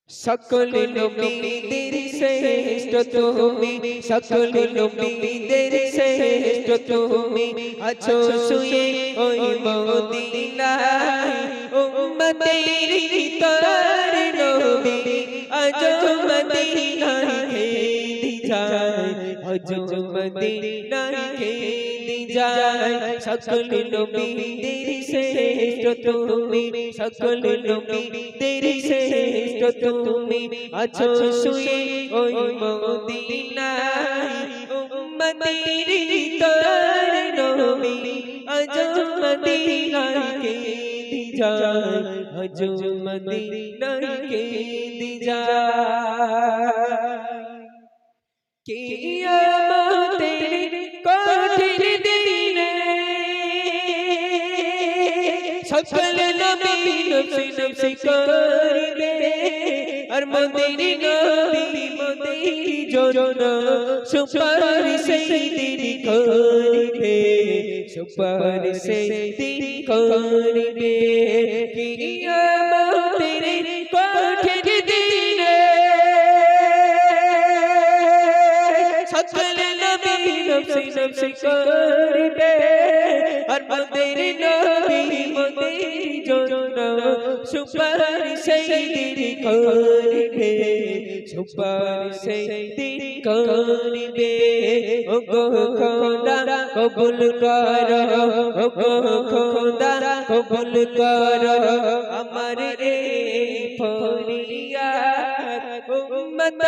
সকল নবীদের শ্রেষ্ঠ তুমি, সকল নবীদের শ্রেষ্ঠ তুমি, আছো শুয়ে ওই মদিনায় উম্মতের ভিতর নবী আজো মদিনায় খেদি যায়, আজো মদিনায় খেদি যায়। সকল নবীদের শ্রেষ্ঠ তুমি, সকল নবীদের শ্রেষ্ঠ তুমি, আছো শুয়ে ওই মদিনায় উম্মতের ভিতর নবী আজো মদিনায় খেদি যায়, আজো মদিনায় খেদি যায়। কিয়ামতের কঠিন দিনে সকল নবী নফসি নফসি করবে, আর মোদের নবী মোদের জন্য সুপারিশ তিনি করবে, সুপারিশ তিনি করবে। কিয়ামতের কঠিন দিনে সকল নবী নফসি নফসি করবে, আর মোদের নবী মোদের জন্য সুপারিশ তিনি করবে, সুপারিশ তিনি করবে। ও গো খোদা কবুল করো, ও গো খোদা কবুল করো আমার এই ফরিয়াদ। উম্মত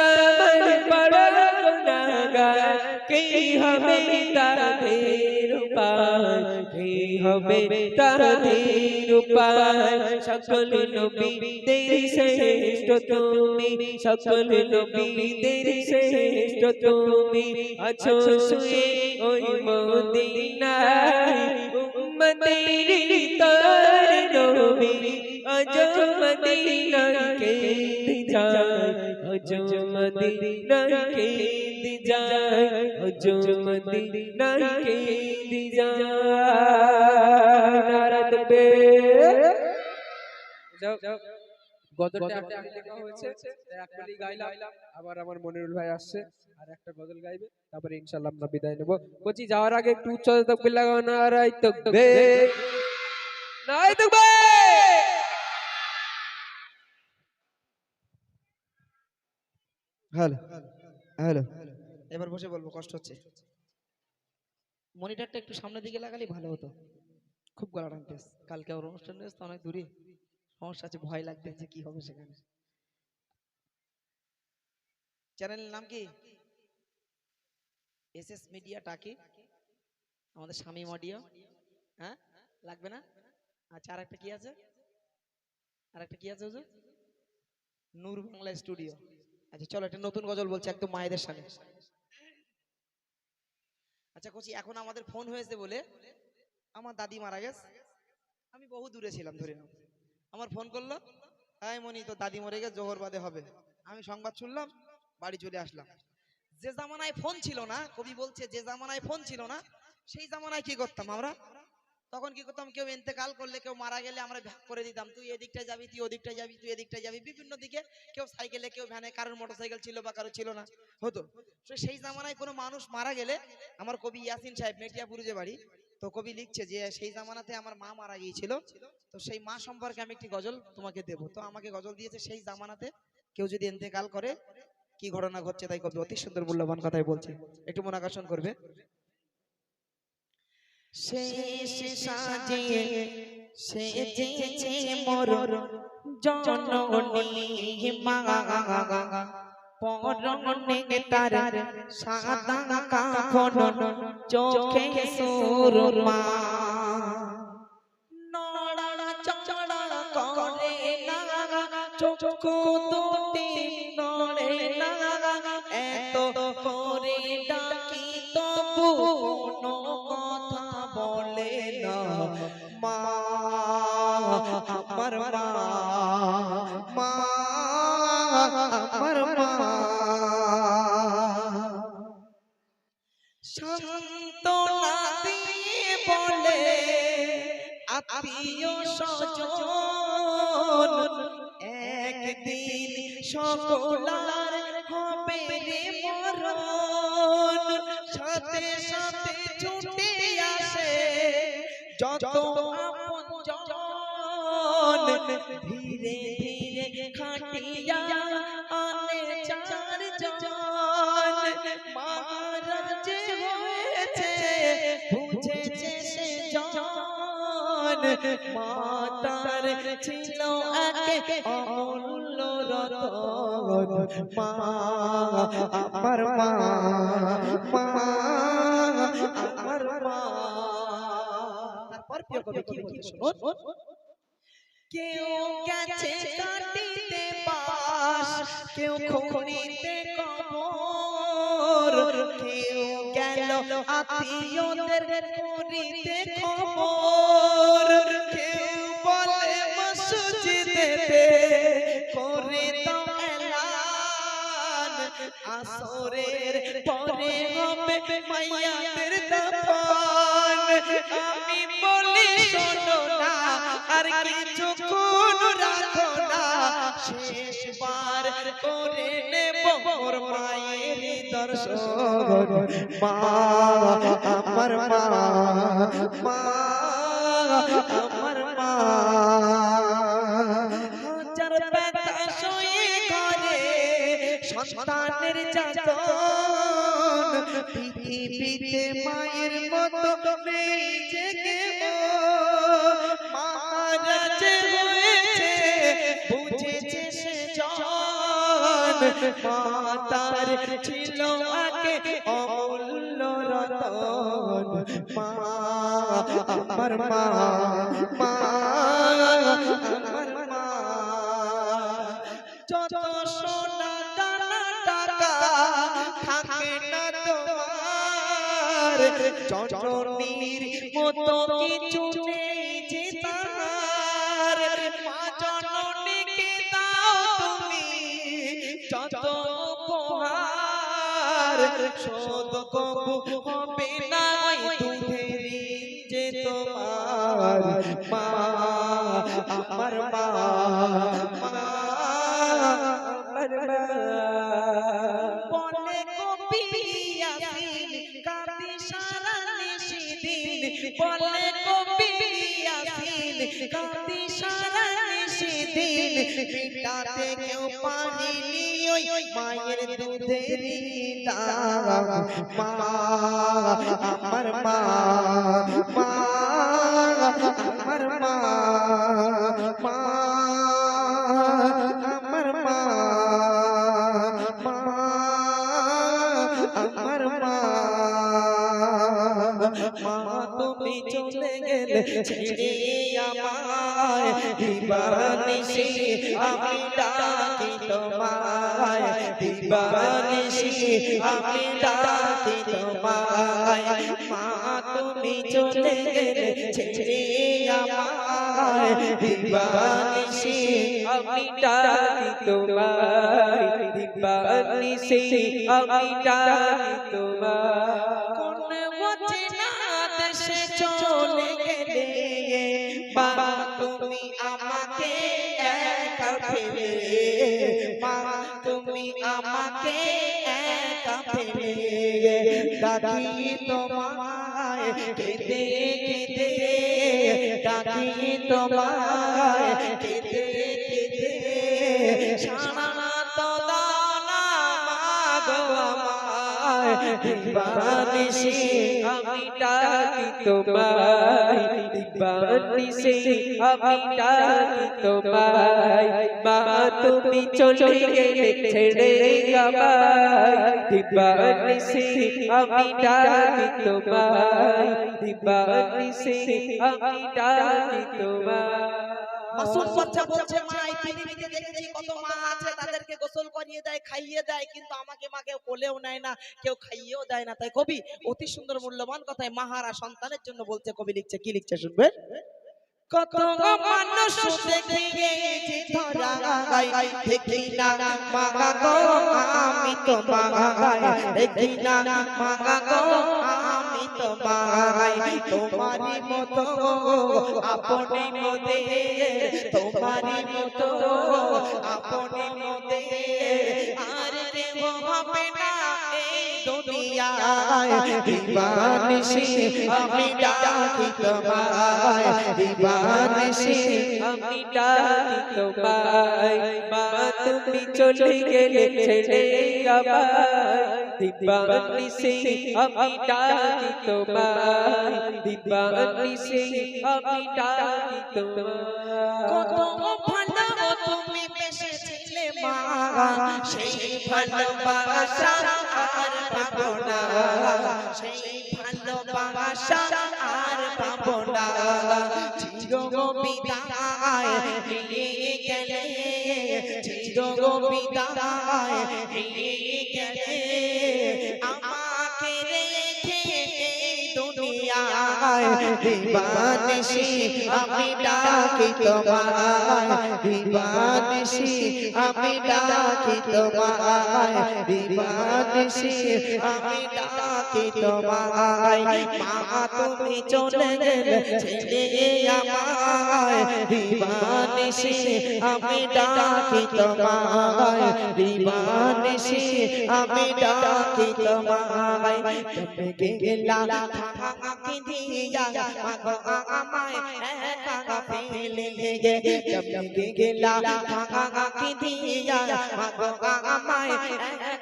আমার বড় গুনাহগার, কি হবে তাদের উপায়, কি হবে তাদের উপায়। সকল নবীদের শ্রেষ্ঠ তুমি, সকল নবীদের শ্রেষ্ঠ তুমি, আছো শুয়ে ওই মদিনায় উম্মতের ভিতর নবী আজো মদিনায় খেদি যায়, আজো মদিনায় খেদি যায়, আজো মদিনায় খেদি যায়। নারা তাকবীর। যাও গজলটা আপনি লেখা হয়েছে, এক কলি গাইলাম, আবার আমার মনিরুল ভাই আসছে আর একটা গজল গাইবে, তারপরে ইনশাআল্লাহ আমরা বিদায় নেব। বলছি যাওয়ার আগে একটু উচ্চ তাকবীর লাগাও। নারায়ে তাকবীর, নারায়ে তাকবীর। হ্যালো হ্যালো, এবার বসে বলবো, কষ্ট হচ্ছে। মনিটরটা একটু সামনের দিকে লাগালে ভালো হতো, খুব গলা টানতেছ। কালকে ওর অনুষ্ঠান রয়েছে তো অনেক দূরে, সমস্যা আছে, ভয় লাগতেছে কি হবে সেখানে। চ্যানেলের নাম কি? এসএস মিডিয়া টাকি, আমাদের শামীম অডিও। হ্যাঁ লাগবে না? আচ্ছা আর একটা কি আছে, আর একটা কি আছে হুজুর? নূর বাংলা স্টুডিও। আচ্ছা চলো একটা নতুন গজল বলছি একদম মায়েদের সামনে। আচ্ছা কোচি, এখন আমাদের ফোন হয়েছে বলে, আমার দাদি মারা গেছে, আমি বহু দূরে ছিলাম ধরে নাও, আমার ফোন করলো, হাই মনি তো দাদি মরে গেছে, জোহর বাদে হবে। আমি সংবাদ শুনলাম, বাড়ি চলে আসলাম। যে জামানায় ফোন ছিল না, কবি বলছে যে জামানায় ফোন ছিল না, সেই জামানায় কি করতাম আমরা? তখন কি করতাম, কেউ ইন্তেকাল করলে, কেউ মারা গেলে আমরা ভাগ করে দিতাম, তুই এদিকটা যাবি, তুই ওদিকটা যাবি, তুই এদিকটা যাবি, বিভিন্ন দিকে, কেউ সাইকেলে, কেউ ভ্যানে, কারোর মোটরসাইকেল ছিল বা কারো ছিল না, হতো। তো সেই জামানায় কোনো মানুষ মারা গেলে, আমার কবি ইয়াসিন সাহেব মেটিয়াপুরে যে বাড়ি, তো কবি লিখছে যে সেই জামানাতে আমার মা মারা গিয়েছিল, তো সেই মা সম্পর্কে আমি একটি গজল তোমাকে দেব। তো আমাকে গজল দিয়েছে, সেই জামানাতে কেউ যদি ইন্তেকাল করে কি ঘটনা ঘটছে, তাই কবি অতি সুন্দর মূল্যবান কথাই বলছে, একটু মন আকর্ষণ করবে। শেষ সাজিয়ে সেজেছে মোর জননী মা, পরনে তার সাদা কাফন, চোখে সুরমা, নড়া চড়া করে না, চোখ দুটি নড়ে না, এত করে ডাকি তবু কোনো কথা বলে না, মা আমার মা, মা আমার মা। সান্ত্বনা দিয়ে বলে আত্মীয় স্বজন, একদিন সকলার হবে রে মরণ, সাথে সাথে ছুটে আসে যত আপনজন, ধীরে ধীরে খাটিয়া আনে চারজন, মহারাজ হয়েছে বুঝেছে সে জন, মাতার ছিল একে অমূল্য রতন, মা আমার মা, মা আমার মা। তারপর প্রিয় কবি কি বলছে শুনুন। কেউ গেছে কাটিতে বাস, কেউ খনিতে কবর, কেউ গেল আত্মীয়দের করিতে খবর, কেউ বলে মসজিদেতে করে দাও এলান, আসরের পরে হবে মাইয়াদের দাফন। আমি বলি শোনো না আর কিছুক্ষণ রাখো না, শেষবার করে নেব মোর মায়ের দর্শন, মা আমার মা, মা আমার মা। হাজার ব্যথা সয়ে ঘরে সন্তানের যাতন, পৃথিবীতে মায়ের মতো নেই যে কেউ, মহারাজ হয়েছে বুঝেছে সে জন, মাতার ছিল আগে অমূল্য রতন, মা আমার মা, মা আমার মা। যত সোনা দানা টাকা থাকে না তোমার, জননীর মতো কিছু নেই যে তার, মা জননীকে দাও তুমি যত উপহার, শোধ কবু হবে না ওই দুধের যে তোমার, মা আমার মা, মা আমার মা। বলে কবি ইয়াসিন কাঁদি সারা নিশিদিন, বলে কবি ইয়াসিন কাঁদি সারা নিশিদিন, মিটাতে কেউ পারিনি ওই মায়ের দুধের দাম, মা আমার মা, মা আমার মা, মা আমার মা, মা আমার মা। মা তুমি চলে গেলে ছেড়ে আমায়, দিবানিশি আমি ডাকি তোমায়, দিবানিশি আমি ডাকি তোমায়, মা তুমি চলে গেলে ছেড়ে আমায়, দিবানিশি আমি ডাকি তোমায়, দিবানিশি আমি ডাকি তোমায়। কোন অচেনা দেশে চলে গেলে মা তুমি আমাকে একা ফেলে, মা তুমি আমাকে একা ফেলে, ডাকি তোমায় কেঁদে কেঁদে, ডাকি তোমায় কেঁদে কেঁদে, সারা তো দাও না মা গো আমায়, দিবানিশি আমি ডাকি তোমায়, দিবানিশি আমি ডাকি তোমায়, মা তুমি চলে গেলে ছেড়ে আমায়, দিবানিশি আমি ডাকি তোমায়, দিবানিশি আমি ডাকি তোমায়। মাসুম বাচ্চা বলছে মা এই পৃথিবীতে দেখেছি কত মা আছে, তাদেরকে গোসল করিয়ে দেয় খাইয়ে দেয়, কিন্তু আমাকে মা কেউ কোলেও নেয় না, কেউ খাইয়েও দেয় না। তাই কবি অতি সুন্দর মূল্যবান কথায় মাহারা সন্তানের জন্য বলছে, কবি লিখছে কি লিখছে শুনবে। কত মানুষ দেখি গেছি ধরা গায়, দেখি না মা গো আমি তোমায়, দেখি না মা গো আমি তোমায়, তোমারই মতো আপনি মোদের, তোমারই মতো আপনি মোদের, দুনিয়ায় দিবানিশি আমি ডাকি তোমায় দিবানিশি আমি ডাকি তোমায় মা তুমি চলে গেলে ছেড়ে আমায় দিবানিশি আমি ডাকি তোমায় দিবানিশি আমি ডাকি তোমায় কত ভালো তুমি বেসেছিলে মা সেই ভালোবাসা আর পাবো না সেই ভালোবাসা আর পাবো না চিরবিদায় নিয়ে গেলে চিরবিদায় নিয়ে গেলে আমাকে রেখে দুনিয়ায় দিবানিশি আমি ডাকি তোমায় দিবানিশি আমি ডাকি তোমায় দিবানিশি আমি ডাকি তোমায় মা তুমি চলে গেলে ছেড়ে আমায় দিবানিশি আমি ডাকি তোমায় দিবানিশি আমি ডাকি তোমায় তুমি গেলা থাকি দিয়া মাগো আমায় একা ফেলে গে তুমি গেলা থাকি দিয়া মাগো আমায়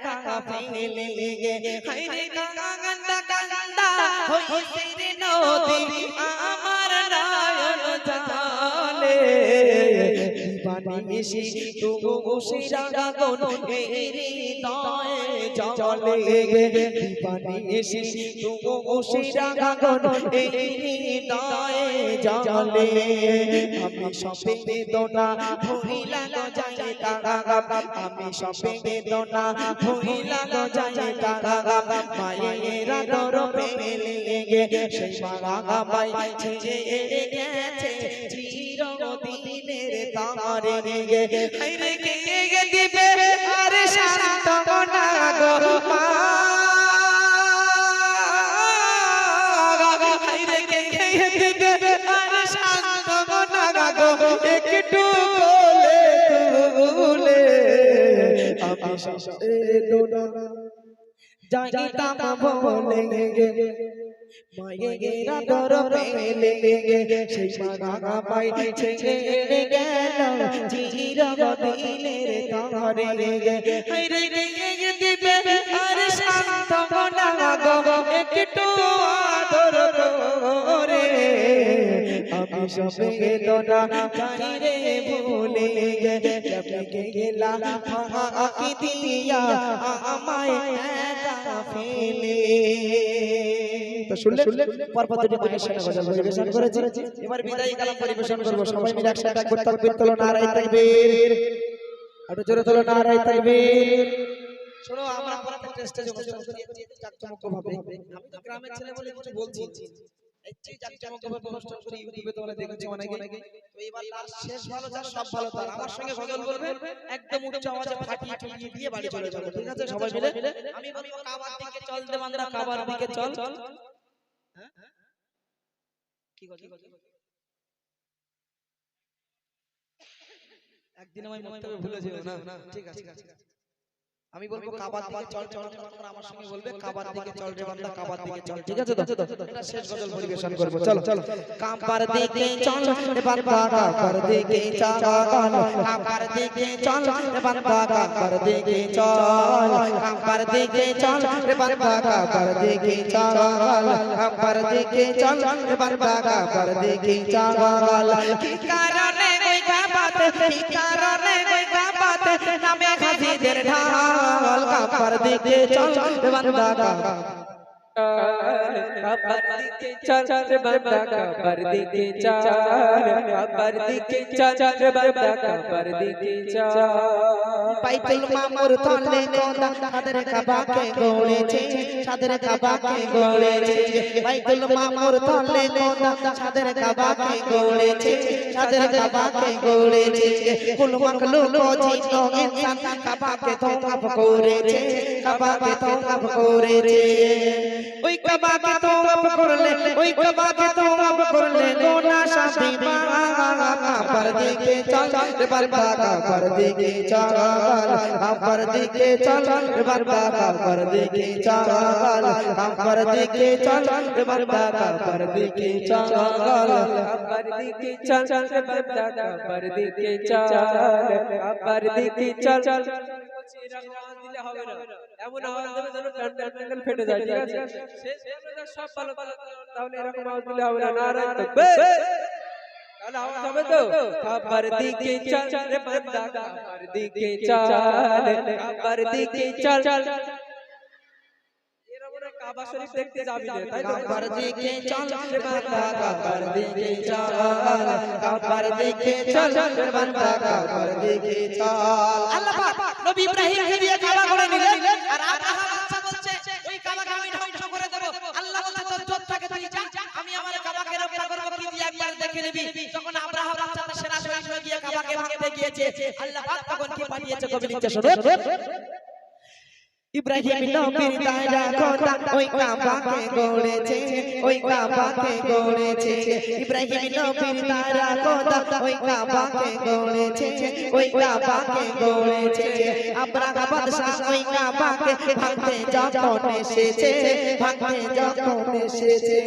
একা ফেলে গে হায়রে কান্দা কান্দা হইছে রে নদী আমার নয়ন জলে দিবানিশি তুমি রাগন এরি দয়ে জলে দিবানিশি তুমি রাগন এরি দয়ে জলে আমি সবে বেদনা ভুইলা যায় কারাগাম আমি সবে বেদনা ভুইলা যায় কারাগাম মায়ের আদর পেলে গে সেই মাগামাই ছেড়ে গেছে চিরদিনের তারে গে হায়রে কে গে দিবে আর শান্ত না গো মা হায়রে কে গে দিবে আর শান্ত না গো একটু কোলে তুলে আমি সবে দোনা যাইতাম বলে গে মায়ের আদর পেলে গে সেই মাগা পাই ছেড়ে গেল চিরদিনের তারে গে হায়রে গে দিবে আর শান্ত না গো একটু আদর করে আমি সবে দোনা যাইরে ভুলে গে তুমি গেলা ফাঁকি দিয়া আমায় একা ফেলে তো শুনলে পরপর দুটি মায়ের সাথে গজল পরিবেশন করেছে এবার বিদায়ী কালাম পরিবেশন করব সবাই মিলে একসাথে একবার তাকবীর তোলো নারায়ে তাকবীর একটু জোরে তোলো নারায়ে তাকবীর শোনো আমরা প্রত্যেকটা স্টেজে অনুষ্ঠান করি জাকজমক ভাবে আমি তো গ্রামের ছেলে বলে কিছু বলছি এই জাকজমক ভাবে অনুষ্ঠান করি ইউটিউবে তোমরা দেখেছো অনেকে তো এবার লাস্ট শেষ ভালো যার সব ভালো তার আমার সঙ্গে গজল বলবে একদম উচ্চ আওয়াজে ফাটিয়ে ঠুলিয়ে দিয়ে বাড়ি চলে যাবে ঠিক আছে সবাই মিলে আমি বলবো কাবার দিকে চল দে বান্দা কাবার দিকে চল হ্যাঁ কি একদিন আমি বক্তব্য ভুলে যাবো না ঠিক আছে আমি বলবো কাবার দিকে চল চল তোমরা আমার সঙ্গে বলবে কাবার দিকে চল রে বান্দা কাবার দিকে চল ঠিক আছে তো এটা শেষ গজল পরিবেশন করব চলো কাবার দিকে চল রে বান্দা কাবার দিকে চল কাবার দিকে চল রে বান্দা কাবার দিকে চল কাবার দিকে চল রে বান্দা কাবার দিকে চল কাবার দিকে চল রে বান্দা কাবার দিকে চল কি কারণে ওই কাবাতে কি কারণে ওই কাবাতে নামে হাজিদের ঢাল কাবার দিকে চল রে বান্দা কাবার দিকে চল রে বান্দা কাবার দিকে চল কাবার দিকে চল রে বান্দা কাবার দিকে চল বাইতুল মামুর তলে খোদা সাদের কাবাকে গড়েছে সাদের কাবাকে গড়েছে বাইতুল মামুর তলে খোদা সাদের কাবাকে গড়েছে সাদের কাবাকে গড়েছে কুল মাখলুক জিতো ইনসান কাবাকে তওয়াফ করেছে কাবাকে তওয়াফ করেছে ওই কাবাকে তওয়াফ করলে ওই কাবাকে তওয়াফ করলে গোনাহ সাথী কাবার দিকে চল রে বান্দা কাবার দিকে চল কাবার দিকে চল রে বান্দা কাবার দিকে চল কাবার দিকে চল রে বান্দা কাবার দিকে চল কাবার দিকে চল রে বান্দা কাবার দিকে চল কাবার দিকে চল এরকম আওয়াজ দিলে হবে না, এমন আওয়াজ দেবে যেন প্যান্ডেল ফেটে যায়, ঠিক আছে? শেষ পর্যন্ত সব ভালো ভালো, তাহলে এরকম আওয়াজ দিলে হবে না। নারায়ণ তাকবীর, তাহলে আওয়াজ হবে তো? কাবার দিকে চল রে বান্দা কাবার দিকে চল কাবার দিকে চল। এরা মনে হয় কাবা শরীফ দেখতে যাবি না, তাই তো? কাবার দিকে চল রে বান্দা কাবার দিকে চল কাবার দিকে চল রে বান্দা কাবার দিকে চল। আল্লাহ পাক নবী ইব্রাহিমকে দিয়ে কাবা করে নিলেন, আর আব্রাহা বাদশা বলছে ওই কাবাকে আমি ধ্বংস করে দেব। আল্লাহ বলছে তোর জোর থাকে তুই যা, আমি আমার কাবাকে রক্ষা করব, কি দিয়ে একবার দেখে নিবি। যখন আব্রাহা বাদশা তার সেনা সৈন্য গিয়ে কাবাকে ভাঙতে গিয়েছে, আল্লাহ পাক তখন কি পাঠিয়েছে কবি লিখছে শুনুন। ইব্রাহিম নবীর দায়রা খোদা ওই কাবাকে গড়েছে, ওই কাবাকে গড়েছে। ইব্রাহিম নবীর দায়রা খোদা ওই কাবাকে গড়েছে, ওই কাবাকে গড়েছে। আব্রাহা বাদশা ওই কাবাকে ভাঙতে যখন এসেছে, ভাঙতে যখন এসেছে,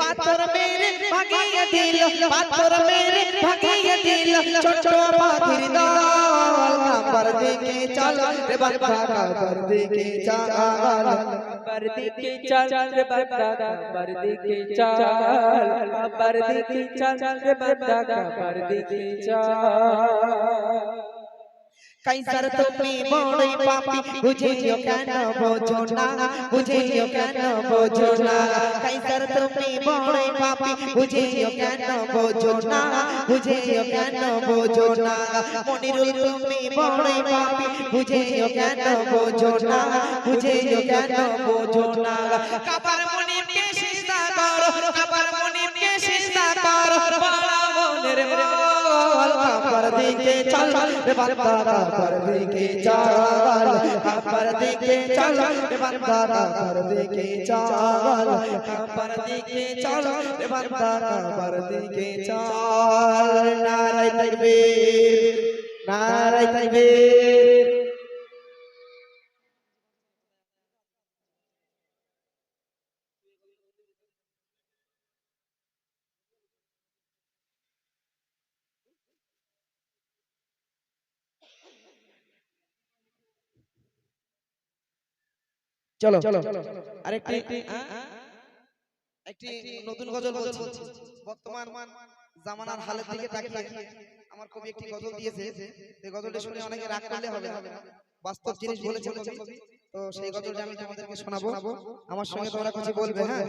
পাথর মেরে ভাঙিয়ে দিল, পাথর মেরে ভাঙিয়ে দিল ছোট পাখির দল। কাবার দিকে চল রে বান্দা কাবার দিকে চল কাবার দিকে চল রে বান্দা কাবার দিকে চল কাবার দিকে চল রে বান্দা কাবার দিকে চল। কাইসার তুমি বড়ই পাপী বুঝিও কেন বোঝো না, বুঝিও কেন বোঝো না। কাইসার তুমি বড়ই পাপী বুঝিও কেন বোঝো না, বুঝিও কেন বোঝো না। মনিরুল তুমি বড়ই পাপী বুঝিও কেন বোঝো না, বুঝিও কেন বোঝো না। কাবার মনিরকে সিজদা করো, কাবার মনিরকে সিজদা করো, বড় মনের বল। কাবার দিকে চল রে বান্দা কাবার দিকে চল কাবার দিকে চল রে বান্দা কাবার দিকে চল কাবার দিকে চল রে বান্দা কাবার দিকে চল। নারায়ে তাকবীর, নারায়ে তাকবীর। চলো আরেকটি একটি নতুন গজল বলছি। বর্তমান জামানার হালের দিকে তাকিয়ে আমার কবি একটি গজল দিয়েছে, এই গজলটা শুনে অনেকে রাগ করলে হবে না, বাস্তব জিনিস বলেছে কবি। তো সেই গজলটা আমি তোমাদেরকে শোনাবো, আমার সঙ্গে তোমরা কিছু বলবে। হ্যাঁ,